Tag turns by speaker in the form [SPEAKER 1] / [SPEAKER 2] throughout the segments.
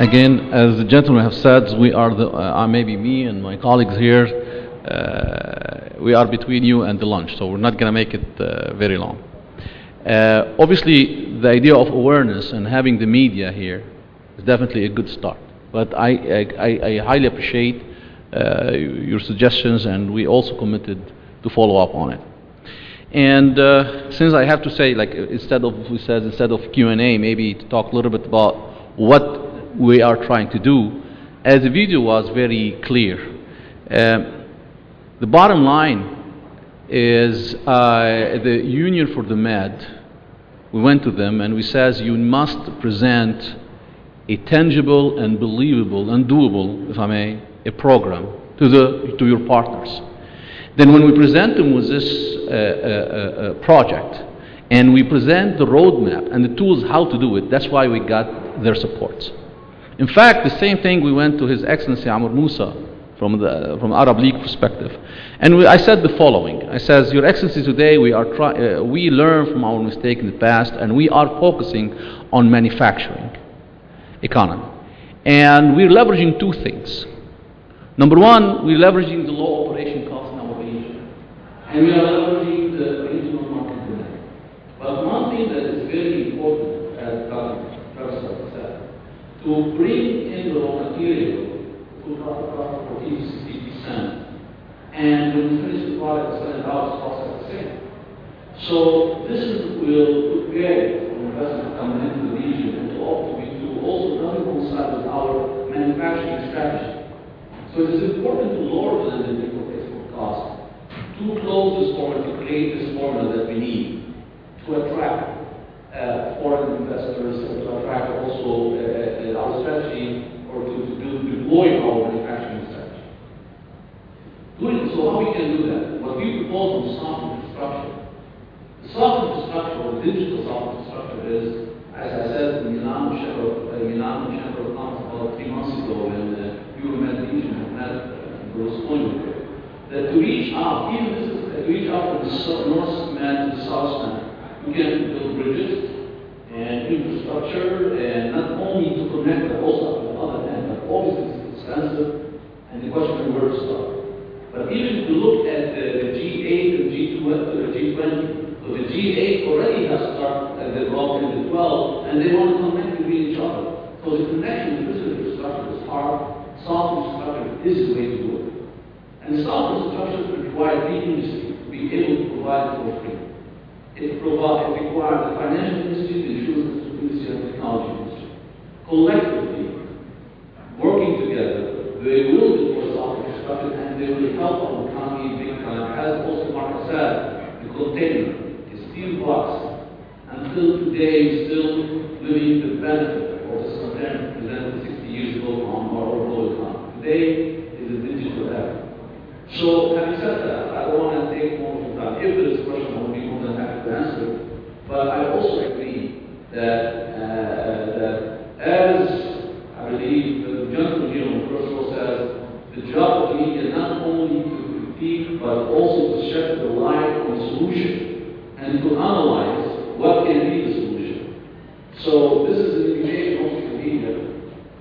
[SPEAKER 1] Again, as the gentlemen have said, we are maybe me and my colleagues here, we are between you and the lunch, so we're not going to make it very long. Obviously, the idea of awareness and having the media here is definitely a good start. But I highly appreciate your suggestions, and we also committed to follow up on it. And since I have to say, like, instead of Q&A, maybe to talk a little bit about what we are trying to do, as the video was very clear. The bottom line is the Union for the Med. We went to them and we said, you must present a tangible and believable and doable, if I may, a program to your partners. Then when we present them with this project and we present the roadmap and the tools how to do it, that's why we got their support. In fact, the same thing, we went to His Excellency Amr Musa from Arab League perspective. And I said the following. I says, Your Excellency, today we learn from our mistake in the past, and we are focusing on manufacturing economy. And we're leveraging two things. Number one, we're leveraging the low operation costs in our region. And we are leveraging the regional market demand. But one thing that is very important, as Dr. said, to bring in the raw material to cost 40 to 60%, and when we finish the product, sell it out, it's cost the same. So this will prepare for investment coming into the region and to also not coincide with our manufacturing strategy. So it is important to lower the import-export cost to close this formula, to create this formula that we need to attract foreign investors and to attract also our strategy or to deploy our manufacturing strategy. So how we can do that? What we propose on soft infrastructure. The soft infrastructure or the digital soft infrastructure is, as I said, the Milan Chamber of Commerce about 3 months ago, and Euromed region had met Berlusconi there, that to reach out, even this is to reach out from the North Med to the South Med, we can build bridges and infrastructure, and not only to connect but also to the other end, but always it's expensive, and the question is where to start. But even to look at the G8 and G20, so the G8 already has started developing the 12, and they want to connect between each other. So the connection to physical infrastructure is hard. Soft infrastructure is the way to do it. And soft infrastructure requires the industry to be able to provide it for free. It requires the financial industry, the insurance industry, and the technology industry. Collectively, working together, they will deploy soft infrastructure and they will help our economy big time. As also Mark said, the container, the steel box, until today, still living the benefit of the container presented 60 years ago on our overall economy. Today is a digital era. So, having said that, I don't want to take more of your time. If there is a question, I will be more than happy to answer. But I also agree that as I believe the gentleman here on the first row says, the job of the media not only to critique, but also to shed the light on the solution and to analyze what can be the solution. So this is an invitation also to the media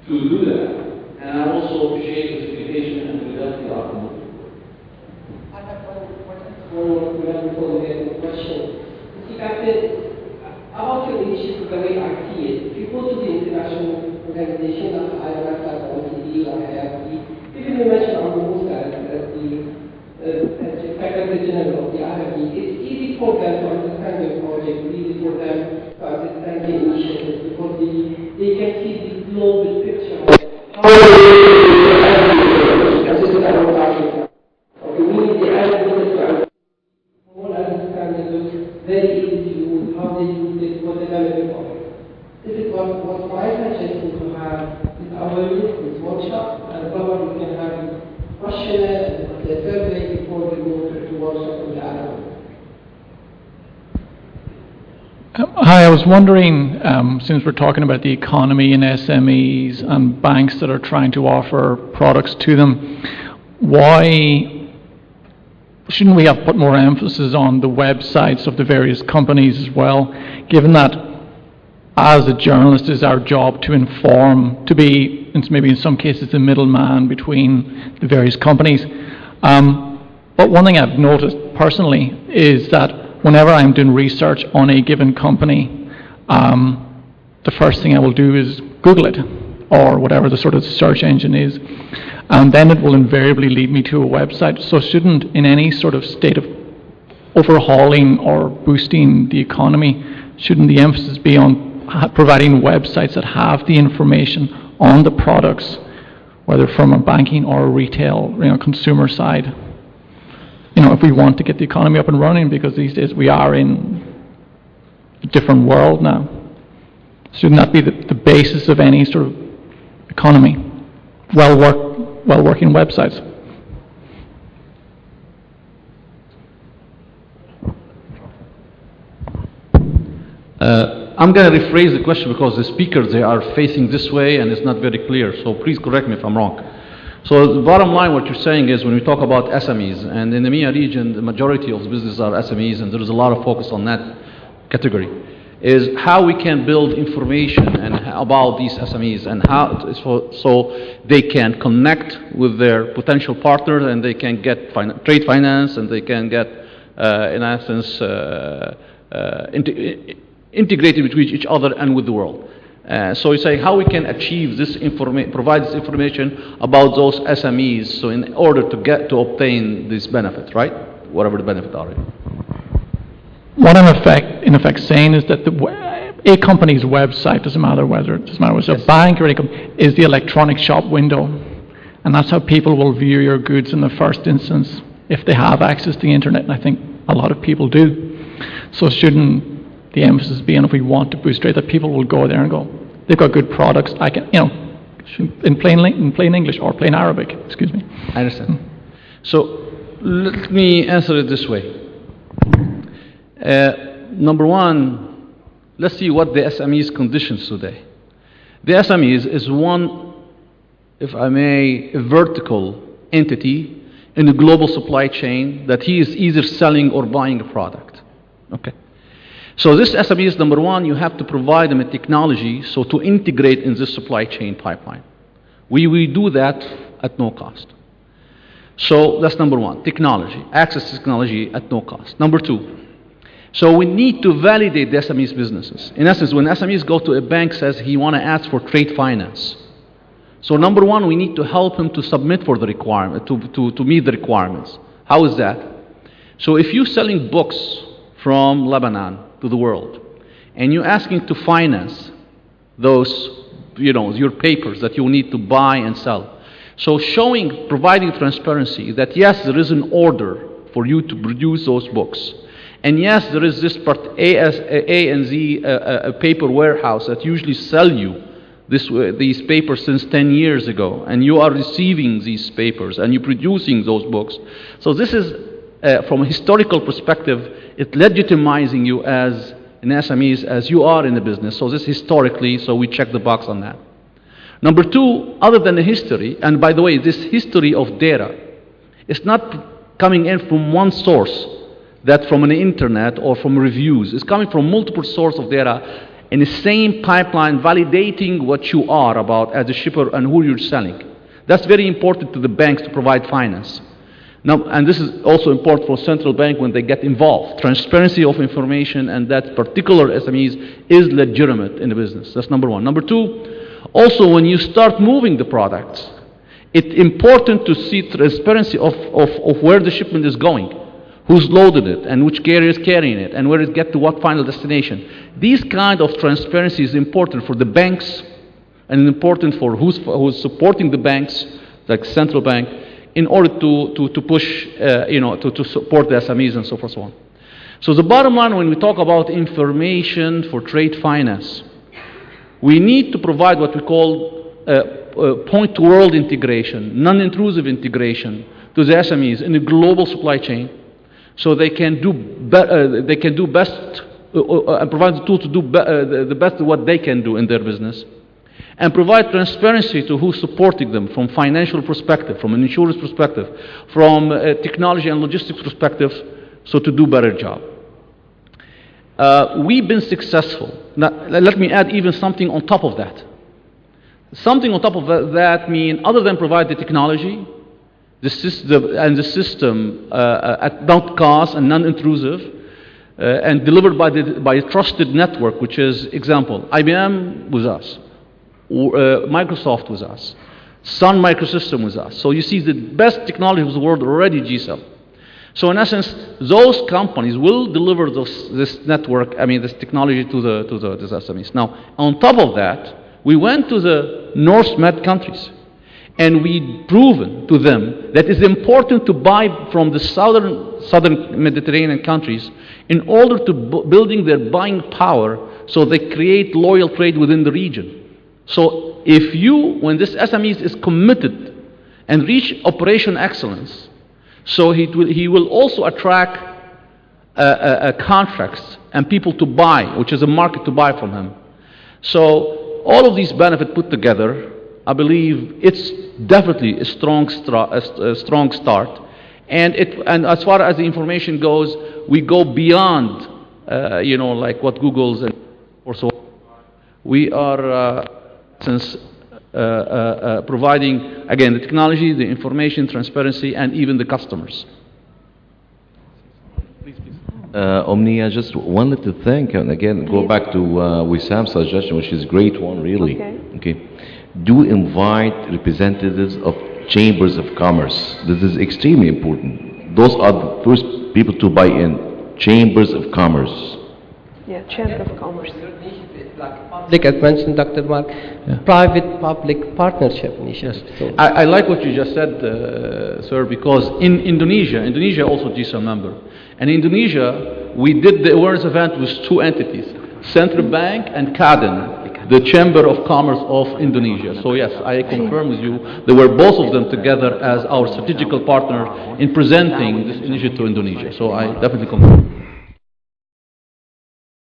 [SPEAKER 1] to do that. And I also appreciate this invitation and we definitely are moving.
[SPEAKER 2] I have one before we get the question. Mr. Captain, about your initiative, the way I see it, if you go to the international organization like IMF, like OECD, like IFC, even you mentioned Abu Musa as the Secretary General of the IFC, it's easy for them to understand your project, it's easy for them to understand the initiatives, because they can see the global picture of how very easy to use, how they use it, what the benefit of it. This is what my suggestion to have is awareness, this workshop, and probably we can have a questionnaire and a survey before we go to workshop with the Arab.
[SPEAKER 3] Hi, I was wondering, since we're talking about the economy and SMEs and banks that are trying to offer products to them, why shouldn't we have put more emphasis on the websites of the various companies as well, given that as a journalist, it's our job to inform, to be, maybe in some cases, the middleman between the various companies. But one thing I've noticed personally is that whenever I'm doing research on a given company, the first thing I will do is Google it, or whatever the sort of search engine is, and then it will invariably lead me to a website. So shouldn't, in any sort of state of overhauling or boosting the economy, shouldn't the emphasis be on providing websites that have the information on the products, whether from a banking or a retail, consumer side? If we want to get the economy up and running, because these days we are in a different world now. Shouldn't that be the basis of any sort of economy? Well-working websites.
[SPEAKER 1] I'm going to rephrase the question because the speakers, they are facing this way and it's not very clear. So please correct me if I'm wrong. So the bottom line, what you're saying is when we talk about SMEs, and in the MEA region, the majority of businesses are SMEs, and there is a lot of focus on that category, is how we can build information and about these SMEs and how so they can connect with their potential partners and they can get trade finance and they can get, in essence, integrated between each other and with the world. So you're saying how we can achieve this provide this information about those SMEs, so in order to obtain these benefits, right? Whatever the benefits are.
[SPEAKER 3] What I'm in effect saying is that a company's website, doesn't matter whether it's a bank or any company, is the electronic shop window, and that's how people will view your goods in the first instance if they have access to the internet, and I think a lot of people do. So shouldn't the emphasis be on, if we want to boost trade, that people will go there and go, they've got good products, I can, in plain English or plain Arabic, excuse me.
[SPEAKER 1] I understand. So let me answer it this way. Number one, let's see what the SME's conditions today. The SMEs is one, if I may, a vertical entity in a global supply chain that he is either selling or buying a product. Okay. So this SME is number one, you have to provide them a technology so to integrate in this supply chain pipeline. We do that at no cost. So that's number one, technology, access to technology at no cost. Number two, so we need to validate the SME's businesses. In essence, when SMEs go to a bank, says he want to ask for trade finance. So number one, we need to help him to submit for the requirement, to meet the requirements. How is that? So if you're selling books from Lebanon to the world, and you're asking to finance those, your papers that you need to buy and sell. So providing transparency that yes, there is an order for you to produce those books. And yes, there is this A and Z paper warehouse that usually sell you these papers since 10 years ago, and you are receiving these papers and you're producing those books. So this is, from a historical perspective, it's legitimizing you as an SMEs as you are in the business. So this historically, so we check the box on that. Number two, other than the history, and by the way, this history of data is not coming in from one source, that from an internet or from reviews. It's coming from multiple sources of data in the same pipeline, validating what you are about as a shipper and who you're selling. That's very important to the banks to provide finance. Now, and this is also important for central bank when they get involved. Transparency of information and that particular SMEs is legitimate in the business. That's number one. Number two, also when you start moving the products, it's important to see transparency of where the shipment is going, who's loaded it, and which carrier is carrying it, and where it gets to what final destination. These kind of transparency is important for the banks, and important for who's supporting the banks, like central bank, in order to push, to support the SMEs and so forth and so on. So the bottom line, when we talk about information for trade finance, we need to provide what we call point-to-world integration, non-intrusive integration to the SMEs in the global supply chain, so they can do best and provide the tool to do the best of what they can do in their business, and provide transparency to who's supporting them from financial perspective, from an insurance perspective, from a technology and logistics perspective, so to do better job. We've been successful. Now, let me add even something on top of that. Something on top of that mean, other than provide the technology, the system at not cost and non-intrusive, and delivered by a trusted network, which is, example, IBM with us, Microsoft with us, Sun Microsystem with us. So you see the best technology of the world already, GCEL. So in essence, those companies will deliver this network, this technology to the SMEs. Now, on top of that, we went to the North Med countries, and we proven to them that it's important to buy from the southern Mediterranean countries in order to building their buying power, so they create loyal trade within the region. So if when this SME is committed and reach operation excellence, so he will also attract contracts and people to buy, which is a market to buy from him. So all of these benefits put together, I believe it's definitely a strong start. And as far as the information goes, we go beyond, like what Google's and or so. We are providing, again, the technology, the information, transparency, and even the customers. Please.
[SPEAKER 4] Omni, I just wanted to thank, and again, go back to Wissam's suggestion, which is a great one, really. Okay. Do invite representatives of chambers of commerce. This is extremely important. Those are the first people to buy in. Chambers of commerce.
[SPEAKER 5] Yeah, Chamber of Commerce.
[SPEAKER 2] Public, as mentioned, Dr. Mark, private-public partnership initiative.
[SPEAKER 1] Yes. So I like what you just said, sir, because in Indonesia also GCEL member, and in Indonesia we did the awareness event with two entities, Central Bank and Kadin, the Chamber of Commerce of Indonesia. So yes, I confirm with you, there were both of them together as our strategical partner in presenting this initiative to Indonesia. So I definitely confirm.